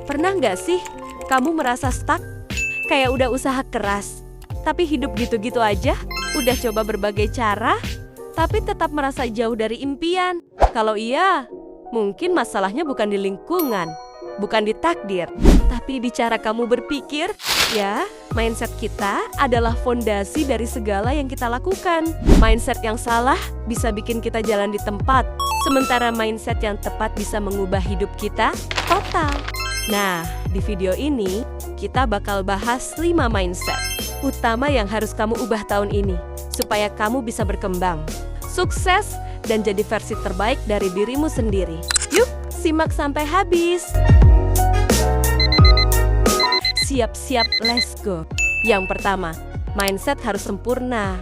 Pernah nggak sih kamu merasa stuck? Kayak udah usaha keras, tapi hidup gitu-gitu aja? Udah coba berbagai cara, tapi tetap merasa jauh dari impian? Kalau iya, mungkin masalahnya bukan di lingkungan, bukan di takdir, tapi di cara kamu berpikir. Ya, mindset kita adalah fondasi dari segala yang kita lakukan. Mindset yang salah bisa bikin kita jalan di tempat, sementara mindset yang tepat bisa mengubah hidup kita total. Nah, di video ini kita bakal bahas 5 mindset utama yang harus kamu ubah tahun ini supaya kamu bisa berkembang, sukses, dan jadi versi terbaik dari dirimu sendiri. Yuk, simak sampai habis. Siap-siap, let's go. Yang pertama, mindset harus sempurna.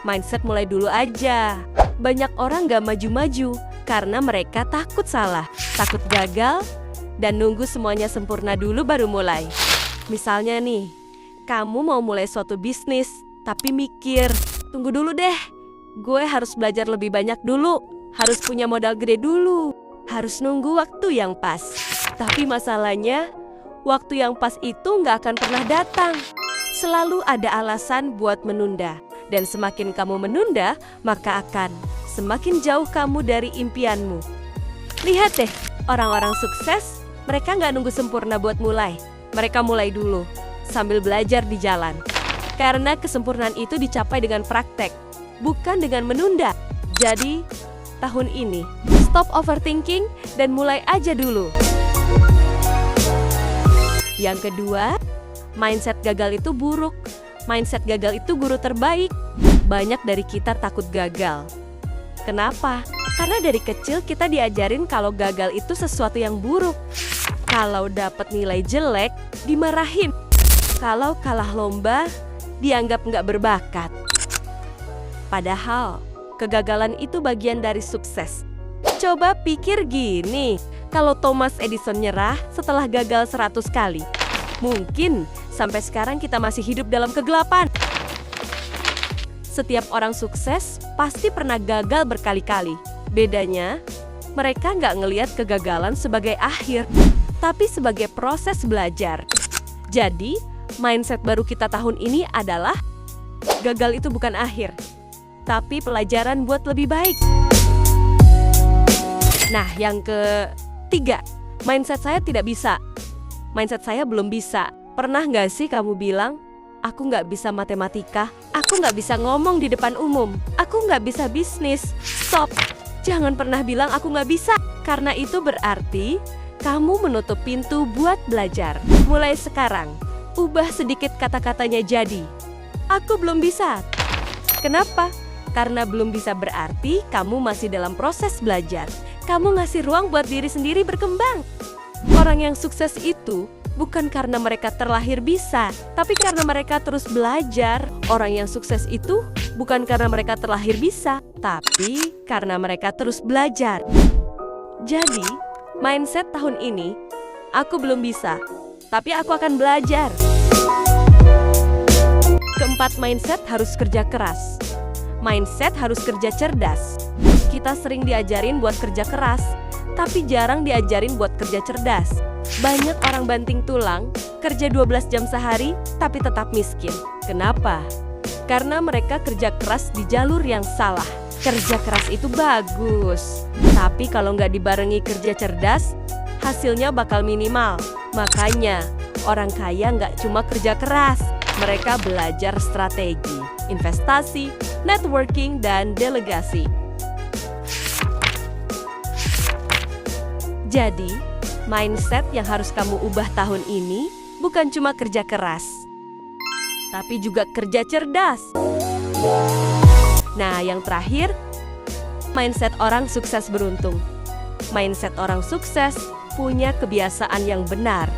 Mindset mulai dulu aja. Banyak orang gak maju-maju karena mereka takut salah, takut gagal, dan nunggu semuanya sempurna dulu baru mulai. Misalnya nih, kamu mau mulai suatu bisnis, tapi mikir, tunggu dulu deh, gue harus belajar lebih banyak dulu, harus punya modal gede dulu, harus nunggu waktu yang pas. Tapi masalahnya, waktu yang pas itu nggak akan pernah datang. Selalu ada alasan buat menunda. Dan semakin kamu menunda, maka akan semakin jauh kamu dari impianmu. Lihat deh, orang-orang sukses, mereka nggak nunggu sempurna buat mulai. Mereka mulai dulu, sambil belajar di jalan. Karena kesempurnaan itu dicapai dengan praktek, bukan dengan menunda. Jadi, tahun ini, stop overthinking dan mulai aja dulu. Yang kedua, mindset gagal itu buruk. Mindset gagal itu guru terbaik. Banyak dari kita takut gagal. Kenapa? Karena dari kecil kita diajarin kalau gagal itu sesuatu yang buruk. Kalau dapat nilai jelek, dimarahin. Kalau kalah lomba, dianggap nggak berbakat. Padahal, kegagalan itu bagian dari sukses. Coba pikir gini, kalau Thomas Edison nyerah setelah gagal 100 kali, mungkin sampai sekarang kita masih hidup dalam kegelapan. Setiap orang sukses pasti pernah gagal berkali-kali. Bedanya, mereka nggak ngelihat kegagalan sebagai akhir, tapi sebagai proses belajar. Jadi, mindset baru kita tahun ini adalah gagal itu bukan akhir, tapi pelajaran buat lebih baik. Nah, yang ketiga, mindset saya tidak bisa. Mindset saya belum bisa. Pernah nggak sih kamu bilang, aku nggak bisa matematika, aku nggak bisa ngomong di depan umum, aku nggak bisa bisnis. Stop, jangan pernah bilang aku nggak bisa. Karena itu berarti kamu menutup pintu buat belajar. Mulai sekarang, ubah sedikit kata-katanya jadi, aku belum bisa. Kenapa? Karena belum bisa berarti kamu masih dalam proses belajar. Kamu ngasih ruang buat diri sendiri berkembang. Orang yang sukses itu bukan karena mereka terlahir bisa, tapi karena mereka terus belajar. Orang yang sukses itu bukan karena mereka terlahir bisa, tapi karena mereka terus belajar. Jadi, mindset tahun ini, aku belum bisa, tapi aku akan belajar. Keempat, mindset harus kerja keras. Mindset harus kerja cerdas. Kita sering diajarin buat kerja keras, tapi jarang diajarin buat kerja cerdas. Banyak orang banting tulang, kerja 12 jam sehari, tapi tetap miskin. Kenapa? Karena mereka kerja keras di jalur yang salah. Kerja keras itu bagus, tapi kalau nggak dibarengi kerja cerdas, hasilnya bakal minimal. Makanya, orang kaya nggak cuma kerja keras, mereka belajar strategi, investasi, networking, dan delegasi. Jadi, mindset yang harus kamu ubah tahun ini bukan cuma kerja keras, tapi juga kerja cerdas. Nah, yang terakhir, mindset orang sukses beruntung. Mindset orang sukses punya kebiasaan yang benar.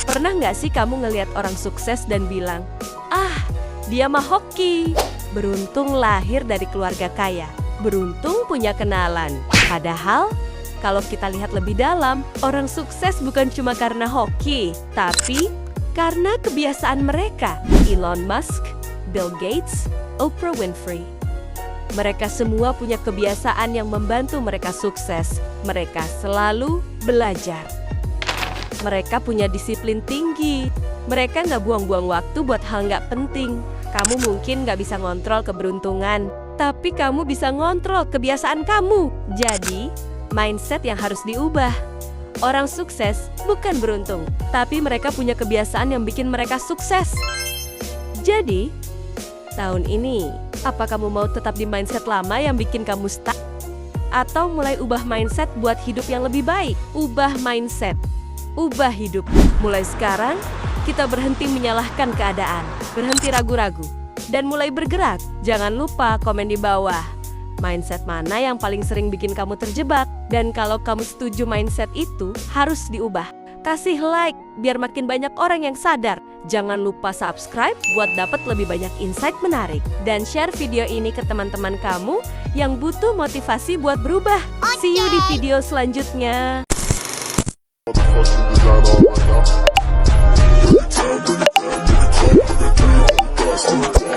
Pernah nggak sih kamu ngelihat orang sukses dan bilang, ah, dia mah hoki. Beruntung lahir dari keluarga kaya. Beruntung punya kenalan. Padahal, kalau kita lihat lebih dalam, orang sukses bukan cuma karena hoki, tapi karena kebiasaan mereka. Elon Musk, Bill Gates, Oprah Winfrey. Mereka semua punya kebiasaan yang membantu mereka sukses. Mereka selalu belajar. Mereka punya disiplin tinggi. Mereka nggak buang-buang waktu buat hal nggak penting. Kamu mungkin nggak bisa ngontrol keberuntungan, tapi kamu bisa ngontrol kebiasaan kamu. Jadi, mindset yang harus diubah. Orang sukses bukan beruntung, tapi mereka punya kebiasaan yang bikin mereka sukses. Jadi, tahun ini, apa kamu mau tetap di mindset lama yang bikin kamu stuck? Atau mulai ubah mindset buat hidup yang lebih baik? Ubah mindset, ubah hidup. Mulai sekarang, kita berhenti menyalahkan keadaan, berhenti ragu-ragu, dan mulai bergerak. Jangan lupa komen di bawah. Mindset mana yang paling sering bikin kamu terjebak? Dan kalau kamu setuju mindset itu harus diubah, kasih like biar makin banyak orang yang sadar. Jangan lupa subscribe buat dapat lebih banyak insight menarik. Dan share video ini ke teman-teman kamu yang butuh motivasi buat berubah. See you di video selanjutnya. Motherfucking design all right now.